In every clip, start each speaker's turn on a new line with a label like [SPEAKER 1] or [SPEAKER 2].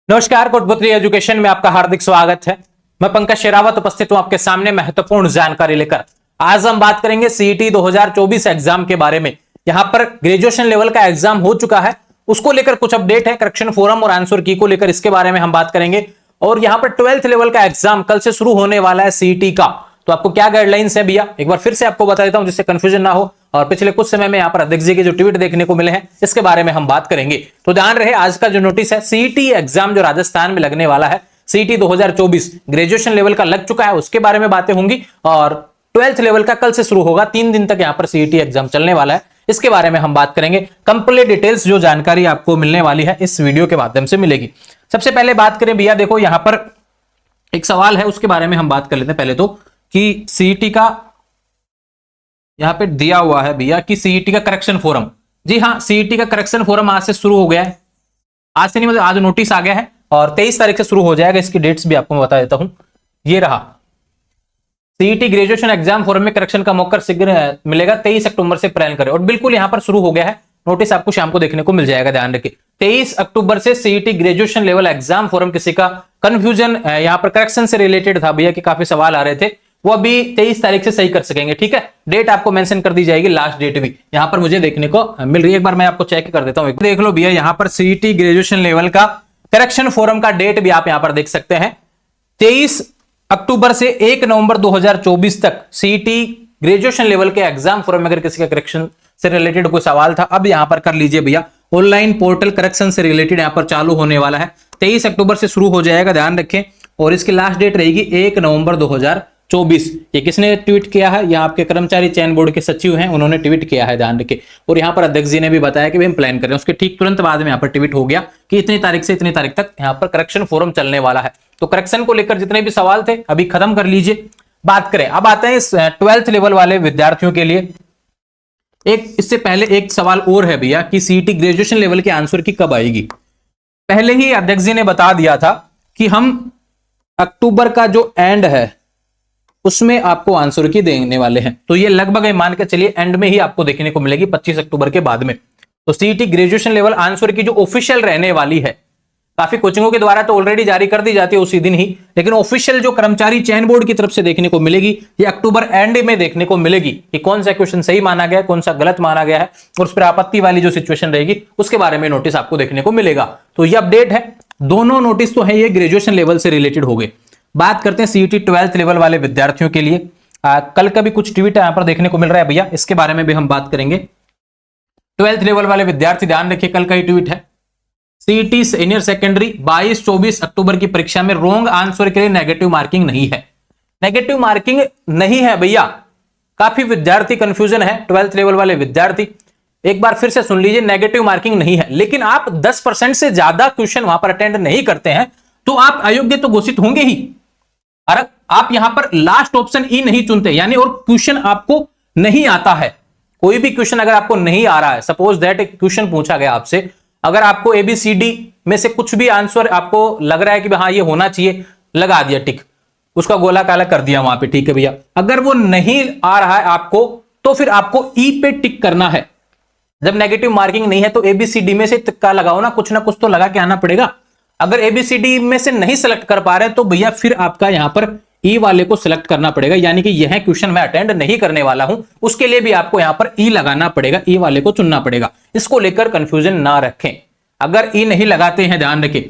[SPEAKER 1] नमस्कार, कोटपुतली एजुकेशन में आपका हार्दिक स्वागत है। मैं पंकज शेरावत उपस्थित हूं आपके सामने महत्वपूर्ण जानकारी लेकर। आज हम बात करेंगे सीईटी 2024 एग्जाम के बारे में। यहां पर ग्रेजुएशन लेवल का एग्जाम हो चुका है, उसको लेकर कुछ अपडेट है। करेक्शन फोरम और आंसर की को लेकर इसके बारे में हम बात करेंगे। और यहां पर 12th लेवल का एग्जाम कल से शुरू होने वाला है सीईटी का। तो आपको क्या गाइडलाइंस है भैया, एक बार फिर से आपको बता देता हूं जिससे कंफ्यूजन ना हो। और पिछले कुछ समय में यहाँ पर अध्यक्ष जी के जो ट्वीट देखने को मिले हैं इसके बारे में हम बात करेंगे। तो ध्यान रहे, आज का जो नोटिस है सीईटी एग्जाम जो राजस्थान में लगने वाला है, सीईटी 2024 ग्रेजुएशन लेवल का लग चुका है, उसके बारे में बातें होंगी। और 12th लेवल का कल से शुरू होगा, 3 दिन तक यहाँ पर सीईटी एग्जाम चलने वाला है, इसके बारे में हम बात करेंगे। कंप्लीट डिटेल्स जो जानकारी आपको मिलने वाली है इस वीडियो के माध्यम से मिलेगी। सबसे पहले बात करें भैया, देखो यहाँ पर एक सवाल है, उसके बारे में हम बात कर लेते हैं पहले तो, कि सीईटी का यहां पे दिया हुआ है भैया कि सीईटी का करेक्शन फोरम। जी हाँ, सीईटी का करेक्शन फोरम आज से शुरू हो गया है। आज से नहीं, मतलब आज नोटिस आ गया है और 23 तारीख से शुरू हो जाएगा। इसकी डेट्स भी आपको मैं बता देता हूं, ये रहा। सीईटी ग्रेजुएशन एग्जाम फोरम में करेक्शन का मौका मिलेगा 23 अक्टूबर से प्लान करें। और बिल्कुल यहां पर शुरू हो गया है, नोटिस आपको शाम को देखने को मिल जाएगा, ध्यान रखिए। 23 अक्टूबर से CET graduation level exam forum. किसी का कंफ्यूजन यहां पर करेक्शन से रिलेटेड था भैया कि काफी सवाल आ रहे थे, वो अभी 23 तारीख से सही कर सकेंगे, ठीक है। डेट आपको मेंशन कर दी जाएगी, लास्ट डेट भी यहां पर मुझे देखने को मिल रही है। एक बार मैं आपको चेक कर देता हूं, देख लो भैया, यहां पर सीईटी ग्रेजुएशन लेवल का करेक्शन फोरम का डेट भी आप यहां पर देख सकते हैं। 23 अक्टूबर से 1 नवंबर 2024 तक सीईटी ग्रेजुएशन लेवल के एग्जाम फोरम में अगर किसी का करेक्शन से रिलेटेड कोई सवाल था, अब यहां पर कर लीजिए भैया। ऑनलाइन पोर्टल करेक्शन से रिलेटेड यहां पर चालू होने वाला है, 23 अक्टूबर से शुरू हो जाएगा, ध्यान रखें। और इसकी लास्ट डेट रहेगी 1 नवंबर 2024। ये किसने ट्वीट किया है? यहाँ आपके कर्मचारी चयन बोर्ड के सचिव हैं, उन्होंने ट्वीट किया है, ध्यान रखें। और यहाँ पर अध्यक्ष जी ने भी बताया कि हम प्लान कर रहे हैं। उसके ठीक तुरंत बाद में यहाँ पर ट्वीट हो गया कि इतनी तारीख से इतनी तारीख तक यहाँ पर करेक्शन फोरम चलने वाला है। तो करेक्शन को लेकर जितने भी सवाल थे अभी खत्म कर लीजिए। बात करें, अब आते हैं 12th लेवल वाले विद्यार्थियों के लिए। एक इससे पहले एक सवाल और है भैया कि सीईटी ग्रेजुएशन लेवल के आंसर की कब आएगी। पहले ही अध्यक्ष जी ने बता दिया था कि हम अक्टूबर का जो एंड है उसमें आपको आंसर की देने वाले हैं। तो ये लगभग मान के चलिए एंड में ही आपको देखने को मिलेगी, 25 अक्टूबर के बाद में। तो सीईटी ग्रेजुएशन लेवल आंसर की जो ऑफिशियल रहने वाली है, काफी कोचिंगों के द्वारा तो ऑलरेडी जारी कर दी जाती है उसी दिन ही, लेकिन ऑफिशियल जो कर्मचारी चयन बोर्ड की तरफ से देखने को मिलेगी, ये अक्टूबर एंड में देखने को मिलेगी कि कौन सा क्वेश्चन सही माना गया है, कौन सा गलत माना गया है, और उस पर आपत्ति वाली जो सिचुएशन रहेगी उसके बारे में नोटिस आपको देखने को मिलेगा। तो ये अपडेट है, दोनों नोटिस तो है ये ग्रेजुएशन लेवल से रिलेटेड हो गए। बात करते हैं सीईटी 12th लेवल वाले विद्यार्थियों के लिए। कल का भी कुछ ट्वीट यहां पर देखने को मिल रहा है भैया, इसके बारे में भी हम बात करेंगे। 12th लेवल वाले विद्यार्थी ध्यान रखिए, कल का ही ट्वीट है। सीईटी सीनियर सेकेंडरी 22-24 अक्टूबर की परीक्षा में रॉन्ग आंसर के लिए नेगेटिव मार्किंग नहीं है। नेगेटिव मार्किंग नहीं है भैया, काफी विद्यार्थी कंफ्यूजन है। 12th लेवल वाले विद्यार्थी एक बार फिर से सुन लीजिए, नेगेटिव मार्किंग नहीं है, लेकिन आप 10% से ज्यादा क्वेश्चन वहां पर अटेंड नहीं करते हैं तो आप अयोग्य तो घोषित होंगे ही। और आप यहां पर लास्ट ऑप्शन ई नहीं चुनते, यानी और क्वेश्चन आपको नहीं आता है, कोई भी क्वेश्चन अगर आपको नहीं आ रहा है, सपोज दैट एक क्वेश्चन पूछा गया आपसे, अगर आपको एबीसीडी में से कुछ भी आंसर आपको लग रहा है कि हाँ ये होना चाहिए, लगा दिया टिक, उसका गोला काला कर दिया वहां पे, ठीक है भैया। अगर वो नहीं आ रहा है आपको तो फिर आपको ई पे टिक करना है। जब नेगेटिव मार्किंग नहीं है तो एबीसीडी में से टिक्का लगाओ ना कुछ तो लगा के आना पड़ेगा। अगर एबीसीडी में से नहीं सिलेक्ट कर पा रहे तो भैया फिर आपका यहां पर ई वाले को सिलेक्ट करना पड़ेगा, यानी कि यह क्वेश्चन मैं अटेंड नहीं करने वाला हूं, उसके लिए भी आपको यहां पर ई लगाना पड़ेगा, ई वाले को चुनना पड़ेगा। इसको लेकर कंफ्यूजन ना रखें। अगर ई नहीं लगाते हैं, ध्यान रखें,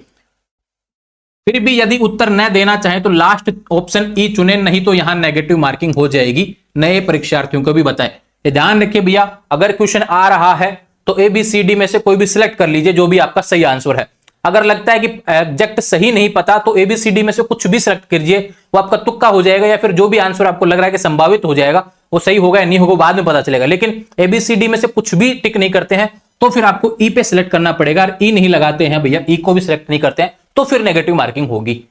[SPEAKER 1] फिर भी यदि उत्तर न देना चाहें तो लास्ट ऑप्शन ई चुने, नहीं तो यहां नेगेटिव मार्किंग हो जाएगी। नए परीक्षार्थियों को भी बताएं, ध्यान रखिए भैया। अगर क्वेश्चन आ रहा है तो एबीसीडी में से कोई भी सिलेक्ट कर लीजिए जो भी आपका सही आंसर है। अगर लगता है कि एग्जैक्ट सही नहीं पता तो एबीसीडी में से कुछ भी सिलेक्ट कीजिए, वो आपका तुक्का हो जाएगा, या फिर जो भी आंसर आपको लग रहा है कि संभावित हो जाएगा वो सही होगा या नहीं होगा बाद में पता चलेगा। लेकिन एबीसीडी में से कुछ भी टिक नहीं करते हैं तो फिर आपको ई पे सिलेक्ट करना पड़ेगा। और ई नहीं लगाते हैं भैया, ई को भी सिलेक्ट नहीं करते हैं तो फिर नेगेटिव मार्किंग होगी।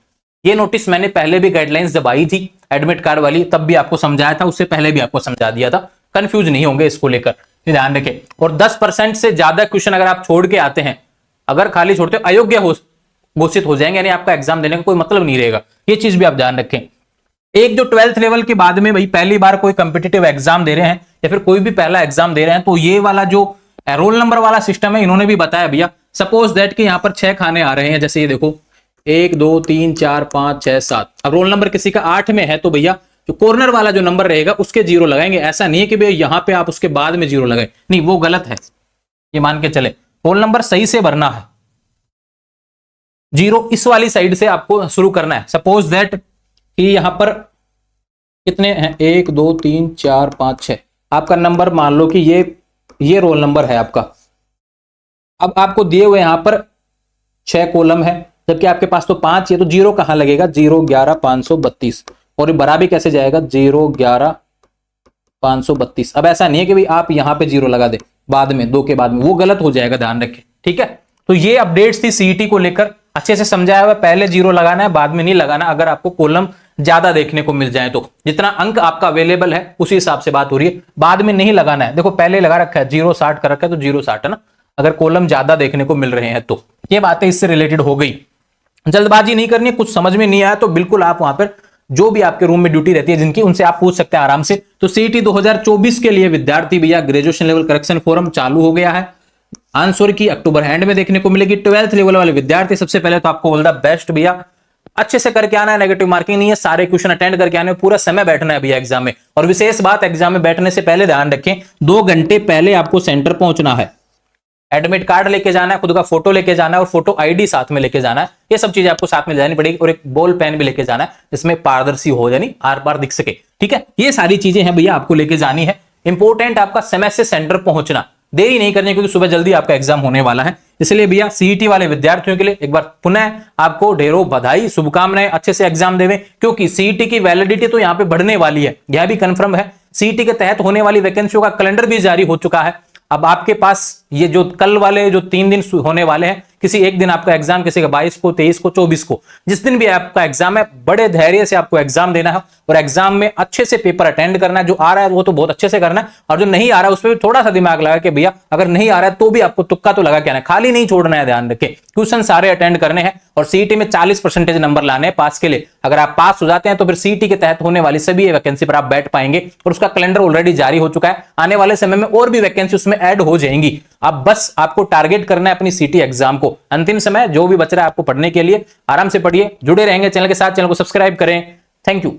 [SPEAKER 1] ये नोटिस मैंने पहले भी गाइडलाइंस जब आई थी एडमिट कार्ड वाली, तब भी आपको समझाया था, उससे पहले भी आपको समझा दिया था, कंफ्यूज नहीं होंगे इसको लेकर, ध्यान रखें। और 10% से ज्यादा क्वेश्चन अगर आप छोड़ के आते हैं, अगर खाली छोड़ते हो, अयोग्य घोषित हो जाएंगे, यानी आपका एग्जाम देने का कोई मतलब नहीं रहेगा। ये चीज भी आप ध्यान रखें। एक जो 12th लेवल के बाद में भाई पहली बार कोई कंपिटिटिव एग्जाम दे रहे हैं या फिर कोई भी पहला एग्जाम दे रहे हैं, तो ये वाला जो रोल नंबर वाला सिस्टम है, इन्होंने भी बताया भैया, सपोज दैट कि यहां पर 6 खाने आ रहे हैं, जैसे ये देखो 1 2 3 4 5 6 7। अब रोल नंबर किसी का 8 में है तो भैया जो कॉर्नर वाला जो नंबर रहेगा उसके 0 लगाएंगे। ऐसा नहीं है कि भैया यहां पे आप उसके बाद में 0 लगाए, नहीं वो गलत है। ये मान के चले रोल नंबर सही से भरना है, 0 इस वाली साइड से आपको शुरू करना है। सपोज दैट कि यहां पर कितने हैं 1 2 3 4 5 6, आपका नंबर मान लो कि ये रोल नंबर है आपका। अब आपको दिए हुए यहां पर 6 कॉलम है, जबकि आपके पास तो 5 है, तो 0 कहां लगेगा 0 11 532, और ये बराबर कैसे जाएगा 0 11 532। अब ऐसा नहीं है कि भाई आप यहां पे 0 लगा दे बाद में 2 के बाद में, वो गलत हो जाएगा, ध्यान रखें, ठीक है। तो ये अपडेट्स थी सीईटी को लेकर, अच्छे से समझाया हुआ, पहले 0 लगाना है बाद में नहीं लगाना। अगर आपको कॉलम ज्यादा देखने को मिल जाए तो जितना अंक आपका अवेलेबल है उसी हिसाब से बात हो रही है, बाद में नहीं लगाना है। देखो पहले लगा रखा है 0 60 कर रखा है तो 0 60 है ना, अगर कॉलम ज्यादा देखने को मिल रहे हैं तो। ये बातें इससे रिलेटेड हो गई। जल्दबाजी नहीं करनी है, कुछ समझ में नहीं आया तो बिल्कुल आप वहां पर जो भी आपके रूम में ड्यूटी रहती है जिनकी, उनसे आप पूछ सकते हैं आराम से। तो सीईटी 2024 के लिए विद्यार्थी भैया ग्रेजुएशन लेवल करेक्शन फोरम चालू हो गया है। आंसर की अक्टूबर एंड में देखने को मिलेगी। 12th लेवल वाले विद्यार्थी सबसे पहले तो आपको ऑल द बेस्ट भैया, अच्छे से करके आना है, नेगेटिव मार्किंग नहीं है, सारे क्वेश्चन अटेंड करके आने, पूरा समय बैठना है भैया एग्जाम में। और विशेष बात, एग्जाम में बैठने से पहले ध्यान रखें 2 घंटे पहले आपको सेंटर पहुंचना है। एडमिट कार्ड लेके जाना है, खुद का फोटो लेके जाना है और फोटो आईडी साथ में लेके जाना है। ये सब चीजें आपको साथ में ले जानी पड़ेगी, और एक बॉल पेन भी लेके जाना है जिसमें पारदर्शी हो, यानी आर पार दिख सके, ठीक है। ये सारी चीजें हैं भैया आपको लेके जानी है। इंपॉर्टेंट आपका समय से सेंटर पहुंचना, देरी नहीं करनी क्योंकि सुबह जल्दी आपका एग्जाम होने वाला है। इसलिए भैया सीईटी वाले विद्यार्थियों के लिए एक बार पुनः आपको ढेरों बधाई, शुभकामनाएं, अच्छे से एग्जाम देवें, क्योंकि सीईटी की वैलिडिटी तो यहां पे बढ़ने वाली है, यह भी कंफर्म है। सीईटी के तहत होने वाली वैकेंसियों का कैलेंडर भी जारी हो चुका है। अब आपके पास ये जो कल वाले जो 3 दिन होने वाले हैं, किसी एक दिन आपका एग्जाम, किसी का 22 को, 23 को, 24 को, जिस दिन भी आपका एग्जाम है, बड़े धैर्य से आपको एग्जाम देना है और एग्जाम में अच्छे से पेपर अटेंड करना है। जो आ रहा है वो तो बहुत अच्छे से करना है, और जो नहीं आ रहा है उसमें भी थोड़ा सा दिमाग लगा के भैया अगर नहीं आ रहा है तो भी आपको तुक्का तो लगा के आना है, खाली नहीं छोड़ना है। ध्यान रखें क्वेश्चन सारे अटेंड करने हैं और सीईटी में 40% नंबर लाने हैं पास के लिए। अगर आप पास हो जाते हैं तो फिर सीईटी के तहत होने वाली सभी वैकेंसी पर आप बैठ पाएंगे, और उसका कैलेंडर ऑलरेडी जारी हो चुका है। आने वाले समय में और भी वैकेंसी उसमें ऐड हो जाएंगी। अब बस आपको टारगेट करना है अपनी सीईटी एग्जाम को। अंतिम समय जो भी बच रहा है आपको पढ़ने के लिए, आराम से पढ़िए, जुड़े रहेंगे चैनल के साथ, चैनल को सब्सक्राइब करें। Thank you.